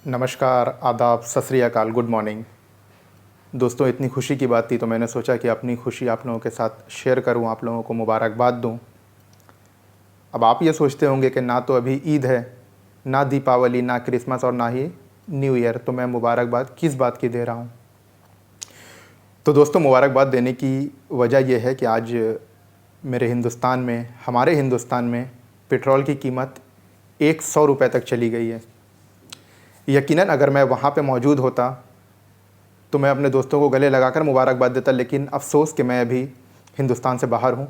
नमस्कार, आदाब, सत श्री अकाल, गुड मॉर्निंग। दोस्तों, इतनी खुशी की बात थी तो मैंने सोचा कि अपनी खुशी आप लोगों के साथ शेयर करूं, आप लोगों को मुबारकबाद दूं। अब आप ये सोचते होंगे कि ना तो अभी ईद है, ना दीपावली, ना क्रिसमस और ना ही न्यू ईयर, तो मैं मुबारकबाद किस बात की दे रहा हूं। तो दोस्तों, मुबारकबाद देने की वजह यह है कि आज मेरे हिंदुस्तान में, हमारे हिंदुस्तान में पेट्रोल की कीमत 100 रुपये तक चली गई है। यकीनन अगर मैं वहाँ पे मौजूद होता तो मैं अपने दोस्तों को गले लगाकर मुबारकबाद देता, लेकिन अफ़सोस कि मैं अभी हिंदुस्तान से बाहर हूँ।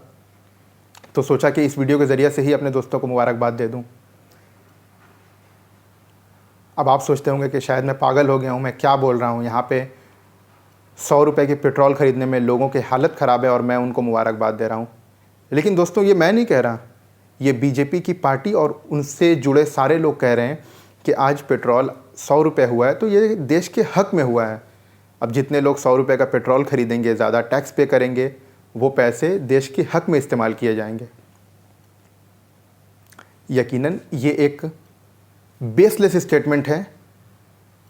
तो सोचा कि इस वीडियो के ज़रिए से ही अपने दोस्तों को मुबारकबाद दे दूँ। अब आप सोचते होंगे कि शायद मैं पागल हो गया हूँ, मैं क्या बोल रहा हूँ, यहाँ पे 100 रुपये के पेट्रोल ख़रीदने में लोगों की हालत ख़राब है और मैं उनको मुबारकबाद दे रहा हूँ। लेकिन दोस्तों, ये मैं नहीं कह रहा, ये बीजेपी की पार्टी और उनसे जुड़े सारे लोग कह रहे हैं कि आज पेट्रोल 100 रुपये हुआ है तो ये देश के हक़ में हुआ है। अब जितने लोग 100 रुपये का पेट्रोल ख़रीदेंगे, ज़्यादा टैक्स पे करेंगे, वो पैसे देश के हक़ में इस्तेमाल किए जाएंगे। यकीनन ये एक बेसलेस स्टेटमेंट है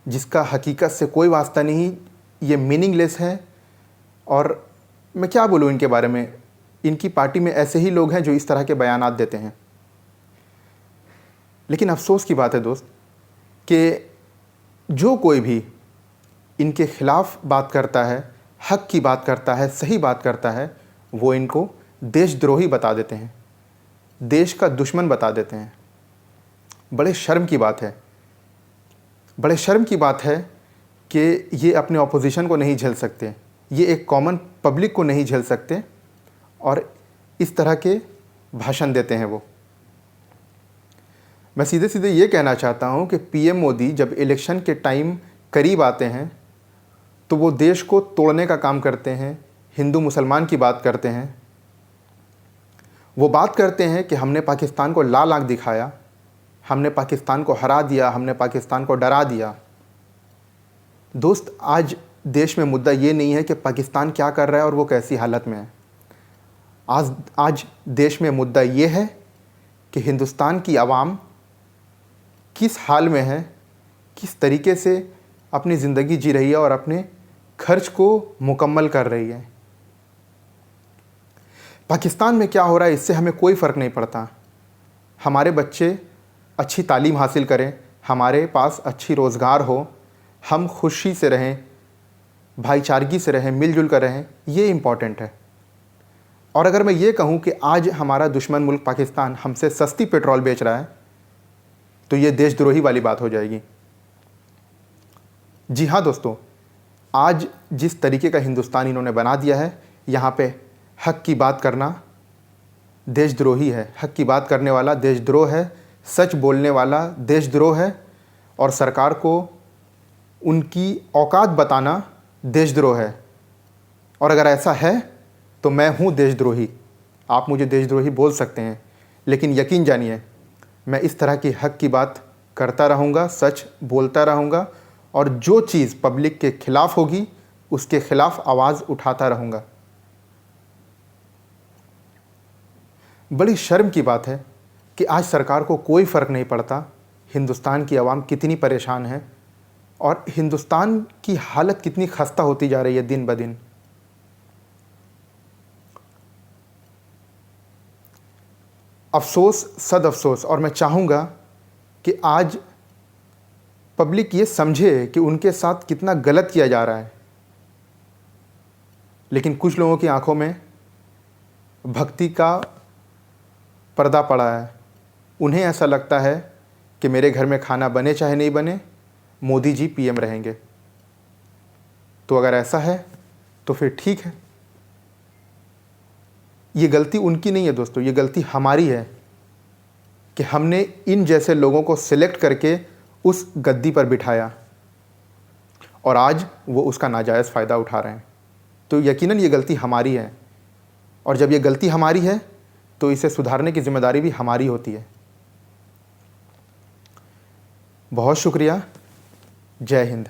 जिसका हकीकत से कोई वास्ता नहीं, ये मीनिंगलेस है। और मैं क्या बोलूँ इनके बारे में, इनकी पार्टी में ऐसे ही लोग हैं जो इस तरह के बयानात देते हैं। लेकिन अफसोस की बात है दोस्त कि जो कोई भी इनके ख़िलाफ़ बात करता है, हक़ की बात करता है, सही बात करता है, वो इनको देशद्रोही बता देते हैं, देश का दुश्मन बता देते हैं। बड़े शर्म की बात है, बड़े शर्म की बात है कि ये अपने ऑपोजिशन को नहीं झेल सकते, ये एक कॉमन पब्लिक को नहीं झेल सकते और इस तरह के भाषण देते हैं वो। मैं सीधे सीधे ये कहना चाहता हूँ कि पीएम मोदी जब इलेक्शन के टाइम करीब आते हैं तो वो देश को तोड़ने का काम करते हैं, हिंदू मुसलमान की बात करते हैं। वो बात करते हैं कि हमने पाकिस्तान को लाल आँख दिखाया, हमने पाकिस्तान को हरा दिया, हमने पाकिस्तान को डरा दिया। दोस्त, आज देश में मुद्दा ये नहीं है कि पाकिस्तान क्या कर रहा है और वो कैसी हालत में है। आज देश में मुद्दा ये है कि हिंदुस्तान की आवाम किस हाल में है, किस तरीके से अपनी ज़िंदगी जी रही है और अपने खर्च को मुकम्मल कर रही है। पाकिस्तान में क्या हो रहा है इससे हमें कोई फ़र्क नहीं पड़ता। हमारे बच्चे अच्छी तालीम हासिल करें, हमारे पास अच्छी रोज़गार हो, हम खुशी से रहें, भाईचारगी से रहें, मिलजुल कर रहें, ये इम्पॉर्टेंट है। और अगर मैं ये कहूँ कि आज हमारा दुश्मन मुल्क पाकिस्तान हमसे सस्ती पेट्रोल बेच रहा है तो ये देशद्रोही वाली बात हो जाएगी। जी हाँ दोस्तों, आज जिस तरीके का हिंदुस्तान इन्होंने बना दिया है, यहाँ पे हक़ की बात करना देशद्रोही है, हक़ की बात करने वाला देशद्रोह है, सच बोलने वाला देशद्रोह है और सरकार को उनकी औकात बताना देशद्रोह है। और अगर ऐसा है तो मैं हूँ देशद्रोही। आप मुझे देशद्रोही बोल सकते हैं, लेकिन यकीन जानिए मैं इस तरह की हक़ की बात करता रहूँगा, सच बोलता रहूँगा और जो चीज़ पब्लिक के ख़िलाफ़ होगी उसके ख़िलाफ़ आवाज़ उठाता रहूँगा। बड़ी शर्म की बात है कि आज सरकार को कोई फ़र्क नहीं पड़ता हिंदुस्तान की आवाम कितनी परेशान है और हिंदुस्तान की हालत कितनी खस्ता होती जा रही है दिन ब दिन। अफ़सोस, सद अफ़सोस। और मैं चाहूँगा कि आज पब्लिक ये समझे कि उनके साथ कितना गलत किया जा रहा है। लेकिन कुछ लोगों की आंखों में भक्ति का पर्दा पड़ा है। उन्हें ऐसा लगता है कि मेरे घर में खाना बने चाहे नहीं बने, मोदी जी पीएम रहेंगे। तो अगर ऐसा है तो फिर ठीक है। ये गलती उनकी नहीं है दोस्तों, ये गलती हमारी है कि हमने इन जैसे लोगों को सिलेक्ट करके उस गद्दी पर बिठाया और आज वो उसका नाजायज़ फ़ायदा उठा रहे हैं। तो यकीनन ये गलती हमारी है और जब ये गलती हमारी है तो इसे सुधारने की ज़िम्मेदारी भी हमारी होती है। बहुत शुक्रिया। जय हिंद।